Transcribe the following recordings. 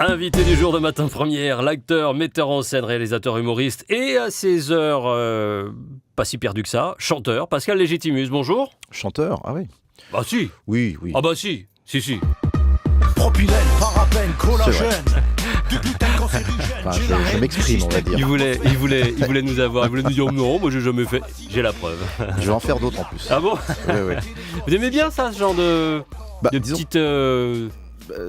Invité du jour de Matin Première, l'acteur, metteur en scène, réalisateur, humoriste et à ses heures, pas si perdu que ça, chanteur, Pascal Légitimus, bonjour. Chanteur, ah oui. Bah si. Oui. Ah bah si. Propylène, parabène, collagène, du putain cancérigène. Enfin, je m'exprime, on va dire. Il voulait nous avoir, il voulait nous dire non, moi j'ai jamais fait. J'ai la preuve. Je vais en faire d'autres en plus. Ah bon? Oui. Vous aimez bien ça, ce genre de Disons, petite...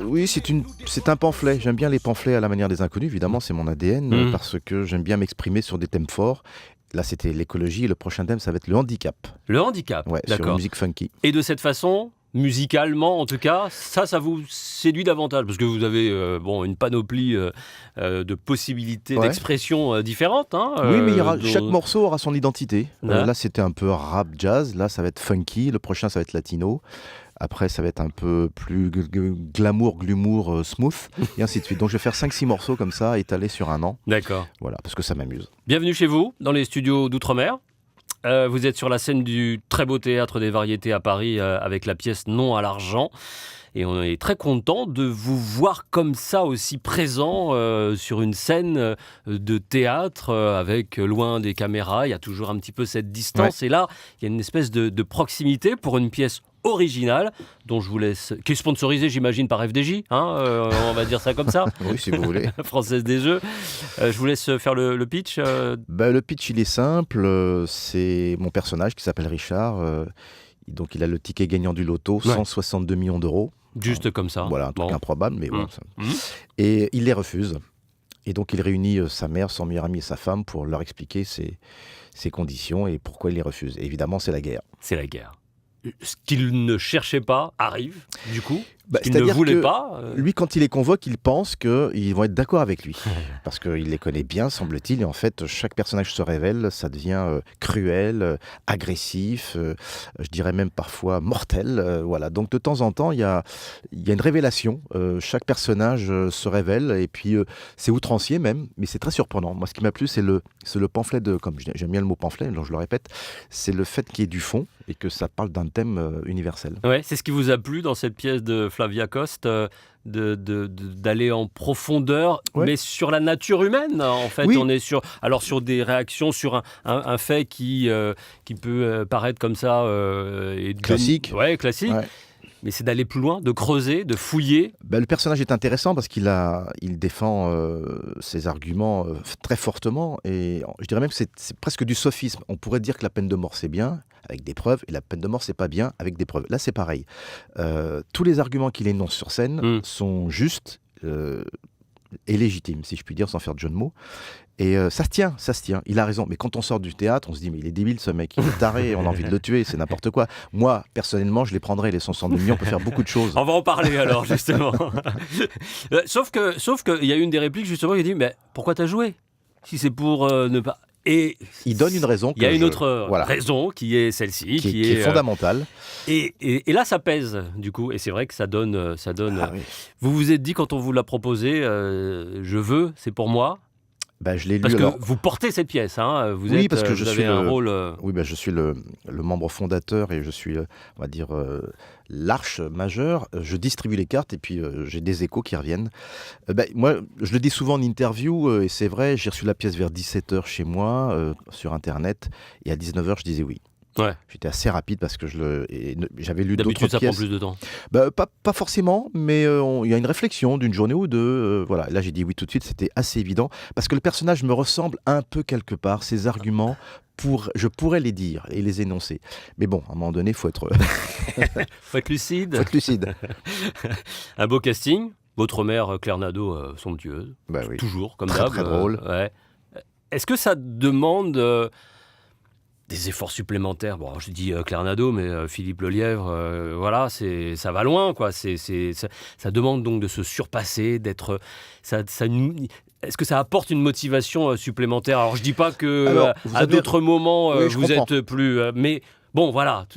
oui, c'est un pamphlet. J'aime bien les pamphlets à la manière des inconnus, évidemment, c'est mon ADN, parce que j'aime bien m'exprimer sur des thèmes forts. Là, c'était l'écologie, et le prochain thème, ça va être le handicap. Le handicap, Ouais, sur une d'accord. musique funky. Et de cette façon, musicalement en tout cas, ça vous séduit davantage parce que vous avez une panoplie de possibilités Ouais. d'expression différentes. Hein, Oui, mais dont- chaque morceau aura son identité. Ouais. Là, c'était un peu rap jazz. Là, ça va être funky. Le prochain, ça va être latino. Après, ça va être un peu plus glamour, glumour, smooth, et ainsi de suite. Donc, je vais faire 5-6 morceaux comme ça, étalés sur un an. D'accord. Voilà, parce que ça m'amuse. Bienvenue chez vous, dans les studios d'Outre-mer. Vous êtes sur la scène du très beau Théâtre des Variétés à Paris avec la pièce Non à l'argent. Et on est très content de vous voir comme ça aussi présent sur une scène de théâtre avec loin des caméras. Il y a toujours un petit peu cette distance. Ouais. Et là, il y a une espèce de proximité pour une pièce originale dont je vous laisse... qui est sponsorisée, j'imagine, par FDJ. On va dire ça comme ça. Oui, si vous voulez. Française des Jeux. Je vous laisse faire le pitch. Le pitch, il est simple. C'est mon personnage qui s'appelle Richard. Donc, il a le ticket gagnant du loto, Ouais. 162 millions d'euros. Juste comme ça. Voilà, un truc Bon. improbable, mais bon. Ça... Mhm. Et il les refuse. Et donc, il réunit sa mère, son meilleur ami et sa femme pour leur expliquer ses conditions et pourquoi il les refuse. Et évidemment, c'est la guerre. C'est la guerre. Ce qu'il ne cherchait pas arrive, du coup. Ce qu'il ne C'est-à-dire voulait que pas. lui, quand il les convoque, il pense qu'ils vont être d'accord avec lui. Parce qu'il les connaît bien, semble-t-il. Et en fait, chaque personnage se révèle, ça devient cruel, agressif, je dirais même parfois mortel. Voilà. Donc, de temps en temps, il y a une révélation. Chaque personnage se révèle. Et puis, c'est outrancier même, mais c'est très surprenant. Moi, ce qui m'a plu, c'est le pamphlet comme j'aime bien le mot pamphlet, donc je le répète, c'est le fait qu'il y ait du fond et que ça parle d'un thème universel. Ouais, c'est ce qui vous a plu dans cette pièce de Flavia Coste, d'aller en profondeur, Ouais. mais sur la nature humaine. En fait, Oui. on est sur des réactions sur un fait qui peut paraître comme ça Classique. Ouais, classique. Ouais. Mais c'est d'aller plus loin, de creuser, de fouiller. Le personnage est intéressant parce qu'il défend ses arguments très fortement et je dirais même que c'est presque du sophisme. On pourrait dire que la peine de mort c'est bien avec des preuves et la peine de mort c'est pas bien avec des preuves. Là c'est pareil. Tous les arguments qu'il énonce sur scène sont justes et légitimes, si je puis dire, sans faire de jeu de mots. Et ça se tient. Il a raison. Mais quand on sort du théâtre, on se dit, mais il est débile ce mec, il est taré, on a envie de le tuer, c'est n'importe quoi. Moi, personnellement, je les prendrais, les 162 millions, on peut faire beaucoup de choses. On va en parler alors, justement. Sauf qu'il y a une des répliques, justement, qui dit, mais pourquoi t'as joué? Si c'est pour ne pas... Et Il donne une raison. il y a une autre voilà, raison qui est celle-ci. qui est fondamentale. Et là, ça pèse, du coup. Et c'est vrai que ça donne... Ah oui. Vous vous êtes dit, quand on vous l'a proposé, je veux, c'est pour moi. Je l'ai lu. Parce que alors... vous portez cette pièce, hein. Vous Oui, êtes, parce que vous avez un rôle... Oui, je suis le membre fondateur et je suis, on va dire, l'arche majeure. Je distribue les cartes et puis j'ai des échos qui reviennent. Moi, je le dis souvent en interview et c'est vrai, j'ai reçu la pièce vers 17h chez moi, sur Internet, et à 19h, je disais oui. Ouais. J'étais assez rapide parce que j'avais lu d'autres D'habitude, ça prend pièces. plus de temps. Pas forcément, mais il y a une réflexion d'une journée ou deux. Voilà. Là, j'ai dit oui tout de suite, c'était assez évident. Parce que le personnage me ressemble un peu quelque part. Ses arguments, je pourrais les dire et les énoncer. Mais bon, à un moment donné, il faut être lucide. faut être lucide. Un beau casting. Votre mère, Claire Nadeau, somptueuse. Oui. Toujours, comme Très, d'hab. très drôle. Ouais. Est-ce que ça demande des efforts supplémentaires? Bon, je dis Claire Nadeau, mais Philippe Lelièvre, voilà, ça va loin, quoi. Ça demande donc de se surpasser, d'être... Est-ce que ça apporte une motivation supplémentaire? Alors, je dis pas que à d'autres moments, Oui, je vous comprends. êtes plus... mais bon, voilà,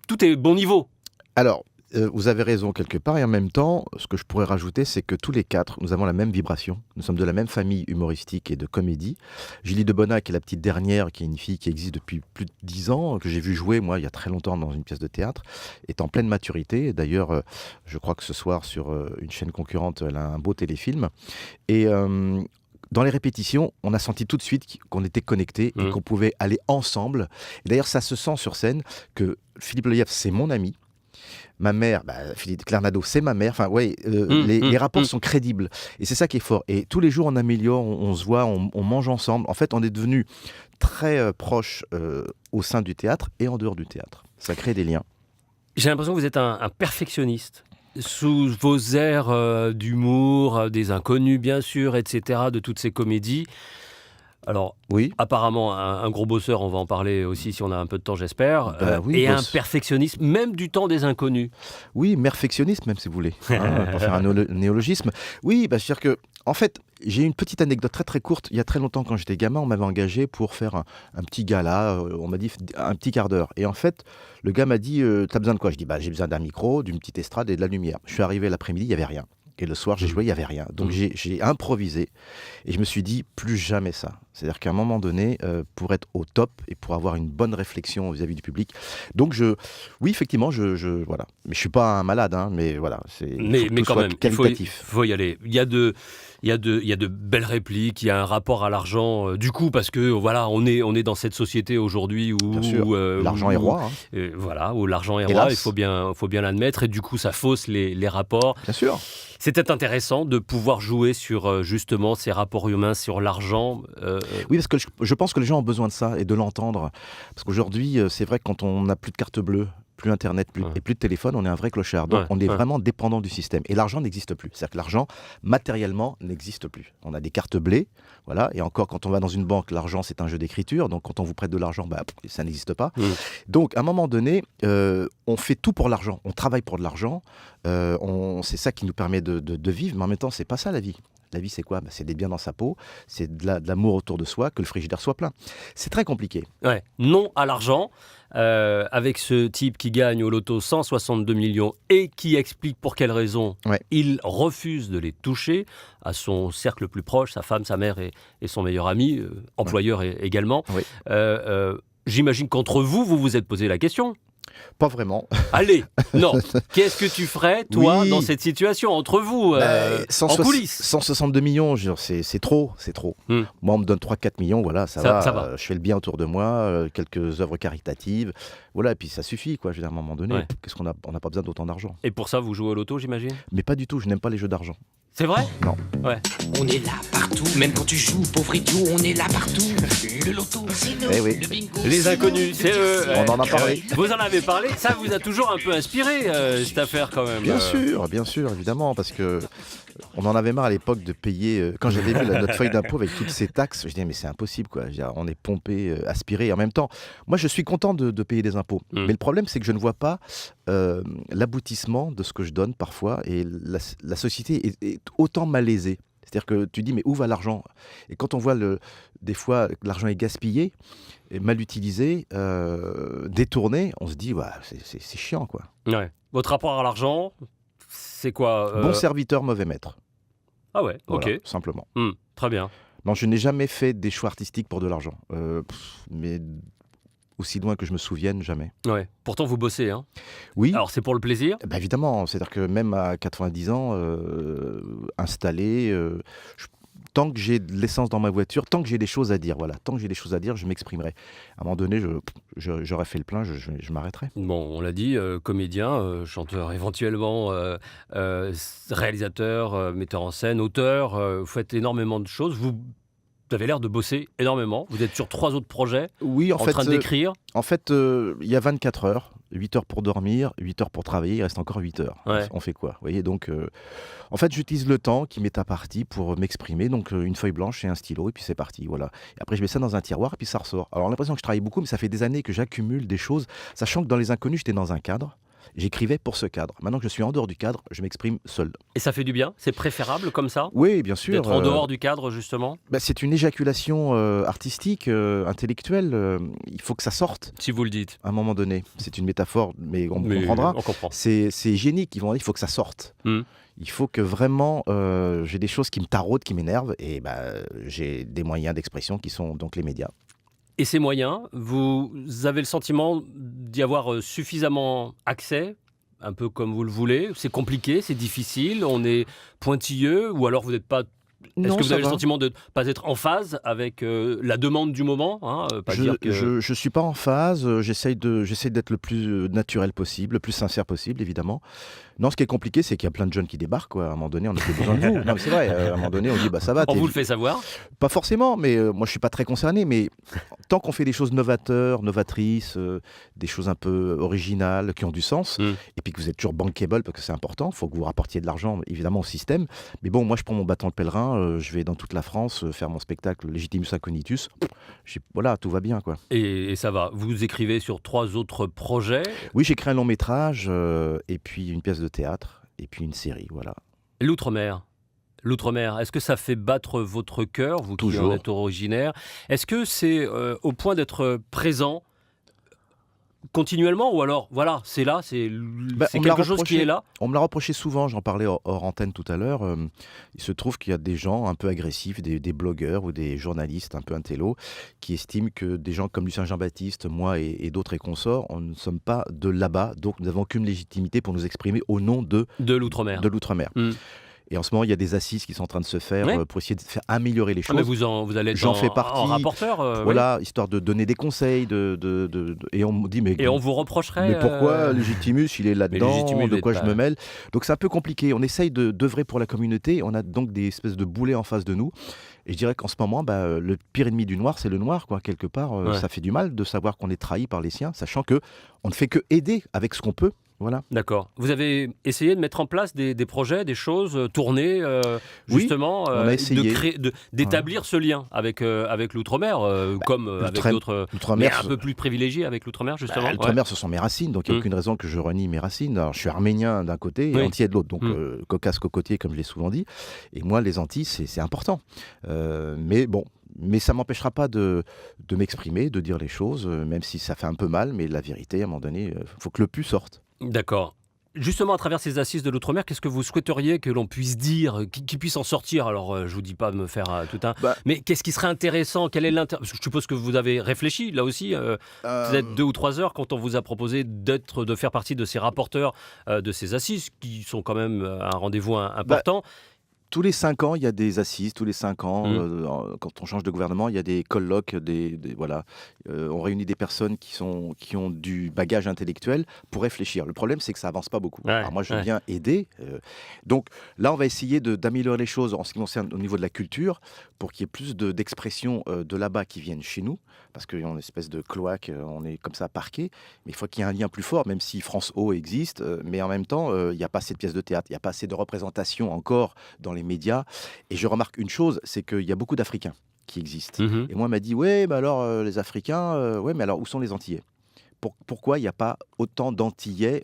tout est bon niveau. Alors, vous avez raison quelque part, et en même temps, ce que je pourrais rajouter, c'est que tous les quatre, nous avons la même vibration. Nous sommes de la même famille humoristique et de comédie. Julie de Bonnac est la petite dernière, qui est une fille qui existe depuis plus de 10 ans, que j'ai vu jouer, moi, il y a très longtemps dans une pièce de théâtre, est en pleine maturité. D'ailleurs, je crois que ce soir, sur une chaîne concurrente, elle a un beau téléfilm. Et dans les répétitions, on a senti tout de suite qu'on était connectés et qu'on pouvait aller ensemble. Et d'ailleurs, ça se sent sur scène que Philippe Lelièvre, c'est mon ami. Ma mère, Claire Nadeau, c'est ma mère. Enfin, ouais, les rapports sont crédibles. Et c'est ça qui est fort. Et tous les jours, on améliore, on se voit, on mange ensemble. En fait, on est devenus très proches au sein du théâtre et en dehors du théâtre. Ça crée des liens. J'ai l'impression que vous êtes un perfectionniste. Sous vos airs d'humour, des inconnus, bien sûr, etc., de toutes ces comédies. Alors, oui. Apparemment, un gros bosseur, on va en parler aussi si on a un peu de temps, j'espère. Et un perfectionnisme, même du temps des inconnus. Oui, perfectionniste, même si vous voulez, pour faire un néologisme. Oui, c'est-à-dire que, en fait, j'ai une petite anecdote très très courte. Il y a très longtemps, quand j'étais gamin, on m'avait engagé pour faire un petit gala. On m'a dit un petit quart d'heure. Et en fait, le gars m'a dit t'as besoin de quoi? Je dis j'ai besoin d'un micro, d'une petite estrade et de la lumière. Je suis arrivé l'après-midi, il n'y avait rien. Et le soir, j'ai joué, il n'y avait rien. Donc j'ai improvisé et je me suis dit plus jamais ça. C'est-à-dire qu'à un moment donné, pour être au top et pour avoir une bonne réflexion vis-à-vis du public. Donc oui, effectivement, voilà. Mais je suis pas un malade, mais voilà. Mais quand même, qualitatif. Il faut y aller. Il y a de belles répliques, il y a un rapport à l'argent. Du coup, parce que voilà, on est dans cette société aujourd'hui où l'argent est roi. Où l'argent est roi. Il faut bien l'admettre. Et du coup, ça fausse les rapports. Bien sûr. C'était intéressant de pouvoir jouer sur justement ces rapports humains, sur l'argent. Oui, parce que je pense que les gens ont besoin de ça et de l'entendre. Parce qu'aujourd'hui, c'est vrai que quand on n'a plus de carte bleue, plus Internet et plus de téléphone, on est un vrai clochard. Donc on est vraiment dépendant du système. Et l'argent n'existe plus. C'est-à-dire que l'argent, matériellement, n'existe plus. On a des cartes bleues, voilà. Et encore, quand on va dans une banque, l'argent, c'est un jeu d'écriture. Donc quand on vous prête de l'argent, ça n'existe pas. Donc à un moment donné, on fait tout pour l'argent. On travaille pour de l'argent. C'est ça qui nous permet de vivre. Mais en même temps, c'est pas ça la vie. La vie, c'est quoi? C'est des biens dans sa peau, c'est de l'amour autour de soi, que le frigidaire soit plein. C'est très compliqué. Ouais. Non à l'argent, avec ce type qui gagne au loto 162 millions et qui explique pour quelle raison il refuse de les toucher à son cercle le plus proche, sa femme, sa mère et son meilleur ami, employeur également. Oui. J'imagine qu'entre vous vous êtes posé la question. Pas vraiment. Allez, non. Qu'est-ce que tu ferais, toi, dans cette situation, entre vous, en coulisses? 162 millions, c'est trop. Moi, on me donne 3-4 millions, voilà, ça va. Je fais le bien autour de moi, quelques œuvres caritatives, voilà, et puis ça suffit, quoi. Je veux dire, à un moment donné, qu'est-ce qu'on n'a pas besoin d'autant d'argent. Et pour ça, vous jouez au loto, j'imagine? Mais pas du tout, je n'aime pas les jeux d'argent. C'est vrai? Non. Ouais. On est là partout, même quand tu joues, pauvre idiot, on est là partout. Le loto, c'est nous, le bingo. Les inconnus, c'est eux. On en a parlé. Vous en avez parlé, ça vous a toujours un peu inspiré, cette affaire quand même. Bien sûr, évidemment, parce que on en avait marre à l'époque de payer. Quand j'avais vu notre feuille d'impôt avec toutes ces taxes, je disais mais c'est impossible, quoi. Je veux dire, on est pompé, aspiré. Et en même temps, moi je suis content de payer des impôts. Mais le problème, c'est que je ne vois pas l'aboutissement de ce que je donne parfois. Et la société est autant malaisée. C'est-à-dire que tu dis mais où va l'argent? Et quand on voit des fois l'argent est gaspillé, mal utilisé, détourné, on se dit c'est chiant, quoi. Ouais. Votre rapport à l'argent, c'est quoi Bon serviteur, mauvais maître. Ah ouais, voilà, ok. Simplement. Très bien. Non, je n'ai jamais fait des choix artistiques pour de l'argent. Mais aussi loin que je me souvienne, jamais. Ouais. Pourtant, vous bossez, hein? Oui. Alors, c'est pour le plaisir? Évidemment. C'est-à-dire que même à 90 ans, installé, tant que j'ai de l'essence dans ma voiture, tant que j'ai des choses à dire, tant que j'ai des choses à dire, je m'exprimerai. À un moment donné, j'aurais fait le plein, je m'arrêterai. Bon, on l'a dit, comédien, chanteur éventuellement, réalisateur, metteur en scène, auteur, vous faites énormément de choses. Vous avez l'air de bosser énormément. Vous êtes sur 3 autres projets, en train d'écrire. En fait, il y a 24 heures. 8 heures pour dormir, 8 heures pour travailler, il reste encore 8 heures. Ouais. On fait quoi? Vous voyez, donc, en fait, j'utilise le temps qui m'est imparti pour m'exprimer. Donc, une feuille blanche et un stylo, et puis c'est parti. Voilà. Et après, je mets ça dans un tiroir, et puis ça ressort. Alors, on a l'impression que je travaille beaucoup, mais ça fait des années que j'accumule des choses, sachant que dans Les Inconnus, j'étais dans un cadre. J'écrivais pour ce cadre. Maintenant que je suis en dehors du cadre, je m'exprime seul. Et ça fait du bien? C'est préférable comme ça? Oui, bien sûr. D'être en dehors du cadre, justement? C'est une éjaculation artistique, intellectuelle. Il faut que ça sorte Si vous le dites. à un moment donné. C'est une métaphore, mais on comprendra. On comprend. C'est hygiénique. Ils vont dire il faut que ça sorte. Il faut que vraiment j'ai des choses qui me taraudent, qui m'énervent, et j'ai des moyens d'expression qui sont donc les médias. Et ces moyens, vous avez le sentiment d'y avoir suffisamment accès, un peu comme vous le voulez? C'est compliqué, c'est difficile, on est pointilleux, ou alors vous n'êtes pas... Est-ce que vous avez le sentiment de ne pas être en phase avec la demande du moment, Je suis pas en phase, j'essaye d'être le plus naturel possible, le plus sincère possible, évidemment. Non, ce qui est compliqué, c'est qu'il y a plein de jeunes qui débarquent, quoi. À un moment donné, on n'a plus besoin de vous. Non, mais c'est vrai, à un moment donné, on dit, ça va. On vous le fait savoir? Pas forcément, mais moi, je suis pas très concerné. Mais tant qu'on fait des choses novatrices, des choses un peu originales, qui ont du sens, et puis que vous êtes toujours bankable, parce que c'est important, il faut que vous rapportiez de l'argent, évidemment, au système. Mais bon, moi, je prends mon bâton de pèlerin, je vais dans toute la France faire mon spectacle Legitimus Incognitus. Voilà, tout va bien, quoi. Et ça va. Vous écrivez sur 3 autres projets? Oui, j'ai écrit un long métrage, et puis une pièce de théâtre, et puis une série, voilà. L'outre-mer, est-ce que ça fait battre votre cœur, vous qui en êtes originaire? Est-ce que c'est au point d'être présent continuellement, ou alors, voilà, c'est là, c'est quelque chose qui est là? On me l'a reproché souvent, j'en parlais hors antenne tout à l'heure. Il se trouve qu'il y a des gens un peu agressifs, des blogueurs ou des journalistes un peu intello, qui estiment que des gens comme Lucien Jean-Baptiste, moi et d'autres et consorts, on ne sommes pas de là-bas, donc nous n'avons aucune légitimité pour nous exprimer au nom de l'outre-mer. Et en ce moment, il y a des assises qui sont en train de se faire pour essayer de faire améliorer les choses. Mais vous allez être J'en fais partie, en rapporteur. Voilà, histoire de donner des conseils. Et on me dit, et on vous reprocherait. Mais pourquoi Legitimus, il est là-dedans, de quoi je me mêle? Donc c'est un peu compliqué. On essaye d'œuvrer pour la communauté. On a donc des espèces de boulets en face de nous. Et je dirais qu'en ce moment, le pire ennemi du noir, c'est le noir, quoi. Quelque part, ça fait du mal de savoir qu'on est trahi par les siens, sachant qu'on ne fait que aider avec ce qu'on peut. Voilà. D'accord. Vous avez essayé de mettre en place des projets, des choses, tourner, justement, on a essayé. d'établir ce lien avec l'outre-mer, comme avec d'autres, mais un peu plus privilégiés avec l'outre-mer, justement. L'outre-mer, ce sont mes racines, donc il n'y a aucune raison que je renie mes racines. Alors, je suis arménien d'un côté et antillais de l'autre, donc cocasse cocotier, comme je l'ai souvent dit. Et moi, les Antilles, c'est important. Mais ça ne m'empêchera pas de m'exprimer, de dire les choses, même si ça fait un peu mal, mais la vérité, à un moment donné, il faut que le pu sorte. D'accord. Justement, à travers ces assises de l'outre-mer, qu'est-ce que vous souhaiteriez que l'on puisse dire, qui puisse en sortir? Alors, je ne vous dis pas de me faire tout un... Mais qu'est-ce qui serait intéressant? Quel est l'intérêt? Je suppose que vous avez réfléchi, là aussi. Peut-être 2 ou 3 heures quand on vous a proposé de faire partie de ces rapporteurs de ces assises, qui sont quand même un rendez-vous important. Tous les 5 ans, il y a des assises. Tous les 5 ans, quand on change de gouvernement, il y a des colloques. On réunit des personnes qui ont du bagage intellectuel pour réfléchir. Le problème, c'est que ça avance pas beaucoup. Alors moi, je viens aider. Donc là, on va essayer d'améliorer les choses en ce qui concerne au niveau de la culture, pour qu'il y ait plus d'expressions de là-bas qui viennent chez nous, parce qu'il y a une espèce de cloaque, on est comme ça parqué. Mais il faut qu'il y ait un lien plus fort, même si France O existe. Mais en même temps, il n'y a pas assez de pièces de théâtre, il n'y a pas assez de représentation encore dans les médias. Et je remarque une chose, c'est qu'il y a beaucoup d'Africains qui existent. Et moi, on m'a dit, ouais, mais alors les Africains, mais alors où sont les Antillais? Pourquoi il n'y a pas autant d'Antillais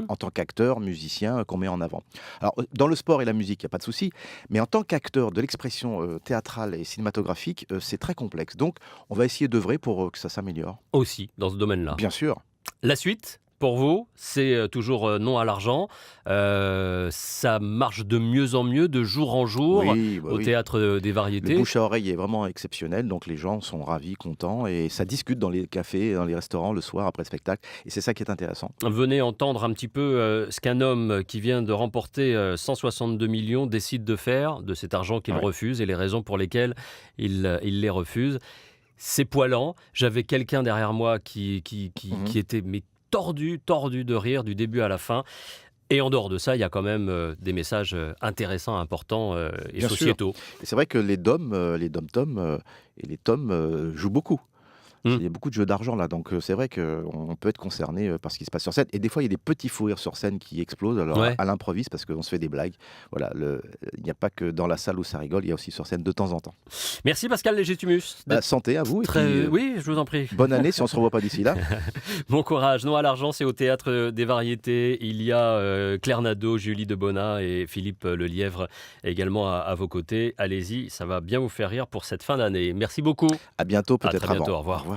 en tant qu'acteurs, musiciens qu'on met en avant? Alors, dans le sport et la musique, il n'y a pas de souci, mais en tant qu'acteur de l'expression théâtrale et cinématographique, c'est très complexe. Donc, on va essayer d'œuvrer pour que ça s'améliore. Aussi, dans ce domaine-là. Bien sûr. La suite pour vous, c'est toujours non à l'argent. Ça marche de mieux en mieux, de jour en jour, au Théâtre des Variétés. Le bouche à oreille est vraiment exceptionnel, donc les gens sont ravis, contents, et ça discute dans les cafés, dans les restaurants le soir après le spectacle, et c'est ça qui est intéressant. Venez entendre un petit peu ce qu'un homme qui vient de remporter 162 millions décide de faire de cet argent qu'il refuse, et les raisons pour lesquelles il les refuse. C'est poilant. J'avais quelqu'un derrière moi qui était tordu de rire du début à la fin. Et en dehors de ça, il y a quand même des messages intéressants, importants et Bien sociétaux. Et c'est vrai que les dom-toms et les toms jouent beaucoup. Il y a beaucoup de jeux d'argent là, donc c'est vrai qu'on peut être concerné par ce qui se passe sur scène. Et des fois, il y a des petits fous rires sur scène qui explosent, alors Ouais. à l'improviste, parce qu'on se fait des blagues. Voilà, il n'y a pas que dans la salle où ça rigole, il y a aussi sur scène de temps en temps. Merci Pascal Légitimus. Santé à vous, et Très... puis Oui, je vous en prie. bonne année si on ne se revoit pas d'ici là. Bon courage. Non à l'argent, c'est au Théâtre des Variétés. Il y a Claire Nadeau, Julie Debona et Philippe Lelièvre également à vos côtés. Allez-y, ça va bien vous faire rire pour cette fin d'année. Merci beaucoup. À bientôt, À peut-être très bientôt. avant. Au revoir.